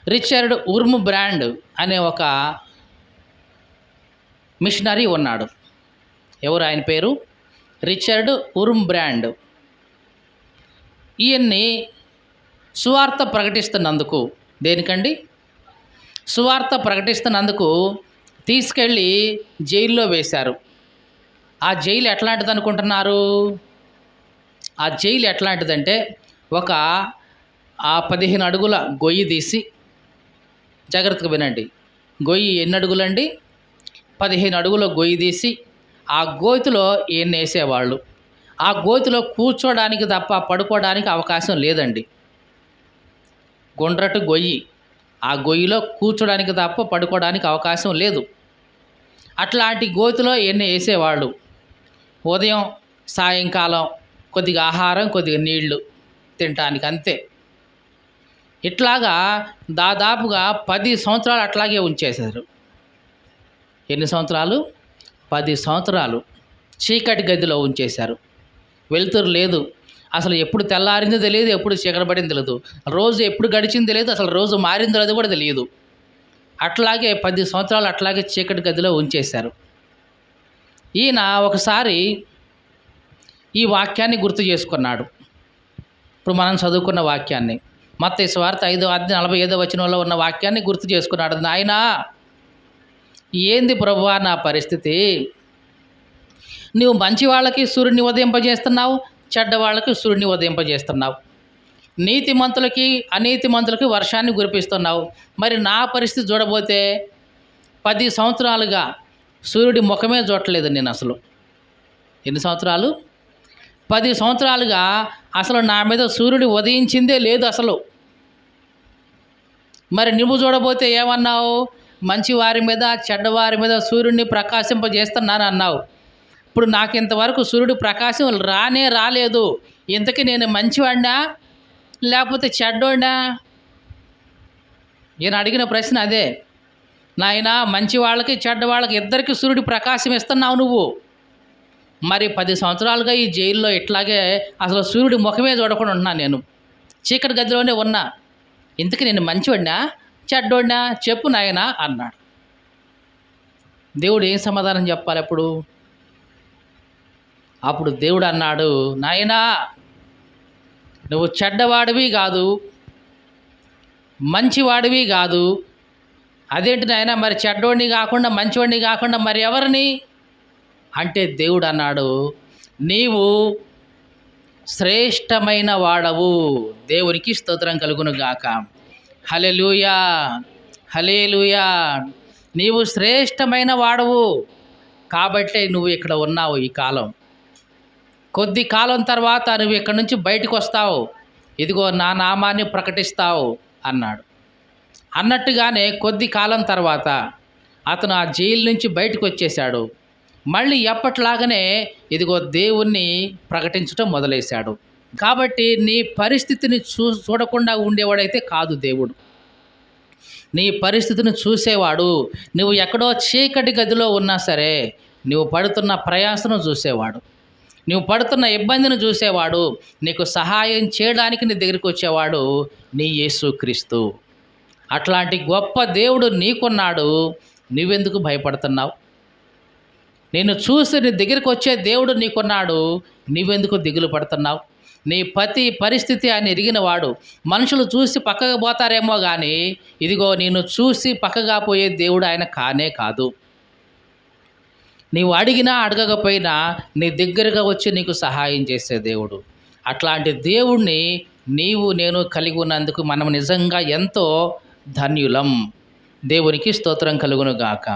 Richard ఉర్మ్ brand అనే ఒక machinery ఉన్నాడు. ఎవరు ఆయన పేరు? Richard Wurmbrand. ఈయన్ని సువార్త ప్రకటిస్తున్నందుకు, దేనికండి? సువార్త ప్రకటిస్తున్నందుకు తీసుకెళ్ళి జైల్లో వేశారు. ఆ జైలు ఎట్లాంటిది అనుకుంటున్నారు? ఆ జైలు ఎట్లాంటిదంటే ఒక 15 అడుగుల గొయ్యి తీసి, జాగ్రత్తగా వినండి, గొయ్యి ఎన్ని అడుగులండి? 15 అడుగుల గొయ్యి తీసి ఆ గోతిలో ఈయన్ని వేసేవాళ్ళు. ఆ గోతిలో కూర్చోడానికి తప్ప పడుకోవడానికి అవకాశం లేదండి. గుండ్రటి గొయ్యి, ఆ గొయ్యిలో కూర్చోడానికి తప్ప పడుకోవడానికి అవకాశం లేదు. అట్లాంటి గోతిలో ఈయన్ని వేసేవాళ్ళు. ఉదయం సాయంకాలం కొద్దిగా ఆహారం, కొద్దిగా నీళ్లు తినటానికి, అంతే. ఇట్లాగా దాదాపుగా 10 సంవత్సరాలు అట్లాగే ఉంచేశారు. ఎన్ని సంవత్సరాలు? 10 సంవత్సరాలు చీకటి గదిలో ఉంచేశారు. వెలుతురు లేదు. అసలు ఎప్పుడు తెల్లారిందో తెలియదు, ఎప్పుడు చీకటి పడిందో తెలియదు, రోజు ఎప్పుడు గడిచిందో తెలియదు, అసలు రోజు మారిందో అది కూడా తెలియదు. అట్లాగే 10 సంవత్సరాలు అట్లాగే చీకటి గదిలో ఉంచేశారు. ఈయన ఒకసారి ఈ వాక్యాన్ని గుర్తు చేసుకున్నాడు. ఇప్పుడు మనం చదువుకున్న వాక్యాన్ని, మత్తయి సువార్త 5:45 ఉన్న వాక్యాన్ని గుర్తు చేసుకున్నాడు. నాయనా, ఏంది ప్రభువా నా పరిస్థితి? నువ్వు మంచి వాళ్ళకి సూర్యుని ఉదయింపజేస్తున్నావు, చెడ్డ వాళ్ళకి సూర్యుని ఉదయింపజేస్తున్నావు. నీతిమంతులకి అనీతిమంతులకి వర్షాన్ని కురిపిస్తున్నావు. మరి నా పరిస్థితి చూడబోతే 10 సంవత్సరాలుగా సూర్యుడి ముఖమే చూడట్లేదు నేను అసలు. ఎన్ని సంవత్సరాలు? 10 సంవత్సరాలుగా అసలు నా మీద సూర్యుడు ఉదయించిందే లేదు అసలు. మరి నువ్వు చూడబోతే ఏమన్నావు? మంచి వారి మీద చెడ్డవారి మీద సూర్యుడిని ప్రకాశింపజేస్తున్నాను అన్నావు. ఇప్పుడు నాకు ఇంతవరకు సూర్యుడు ప్రకాశం రానే రాలేదు. ఇంతకీ నేను మంచివాడినా లేకపోతే చెడ్డోడినా? ఈయన అడిగిన ప్రశ్న అదే. నాయనా, మంచి వాళ్ళకి చెడ్డ వాళ్ళకి ఇద్దరికి సూర్యుడి ప్రకాశం ఇస్తున్నావు నువ్వు. మరి 10 సంవత్సరాలుగా ఈ జైల్లో ఇట్లాగే అసలు సూర్యుడి ముఖమే చూడకుండా ఉంటున్నాను నేను. చీకటి గదిలోనే ఉన్నా. ఇంతకీ నేను మంచివాడినా చెడ్డోడినా చెప్పు నాయనా అన్నాడు. దేవుడు ఏం సమాధానం చెప్పాలి అప్పుడు? అప్పుడు దేవుడు అన్నాడు, నాయనా, నువ్వు చెడ్డవాడివి కాదు, మంచివాడివి కాదు. అదేంటి నాయనా, మరి చెడ్డోడిని కాకుండా మంచివాడిని కాకుండా మరి ఎవరిని అంటే, దేవుడు అన్నాడు, నీవు శ్రేష్టమైన వాడవు. దేవునికి స్తోత్రం కలుగును గాక. హల్లెలూయా, హల్లెలూయా. నీవు శ్రేష్టమైన వాడవు కాబట్టే నువ్వు ఇక్కడ ఉన్నావు. ఈ కాలం, కొద్ది కాలం తర్వాత నువ్వు ఇక్కడి నుంచి బయటకు వస్తావు, ఇదిగో నా నామాన్ని ప్రకటిస్తావు అన్నాడు. అన్నట్టుగానే కొద్ది కాలం తర్వాత అతను ఆ జైలు నుంచి బయటకు వచ్చేసాడు. మళ్ళీ ఎప్పట్లాగానే ఇదిగో దేవుణ్ణి ప్రకటించడం మొదలేశాడు. కాబట్టి నీ పరిస్థితిని చూడకుండా ఉండేవాడైతే కాదు దేవుడు. నీ పరిస్థితిని చూసేవాడు. నువ్వు ఎక్కడో చీకటి గదిలో ఉన్నా సరే నువ్వు పడుతున్న ప్రయాసను చూసేవాడు, నువ్వు పడుతున్న ఇబ్బందిని చూసేవాడు, నీకు సహాయం చేయడానికి నీ దగ్గరికి వచ్చేవాడు నీ యేసుక్రీస్తు. అట్లాంటి గొప్ప దేవుడు నీకున్నాడు. నువ్వెందుకు భయపడుతున్నావు? నిన్ను చూసి నీ దగ్గరికి వచ్చే దేవుడు నీకున్నాడు. నువ్వెందుకు దిగులు పడుతున్నావు? నీ ప్రతి పరిస్థితి ఆయన ఎరిగినవాడు. మనుషులు చూసి పక్కగా పోతారేమో కానీ ఇదిగో నిన్ను చూసి పక్కగా పోయే దేవుడు ఆయన కానే కాదు. నీవు అడిగినా అడగకపోయినా నీ దగ్గరగా వచ్చి నీకు సహాయం చేసే దేవుడు. అట్లాంటి దేవుణ్ణి నీవు నేను కలిగి ఉన్నందుకు మనం నిజంగా ఎంతో ధన్యులం. దేవునికి స్తోత్రం కలుగును గాక.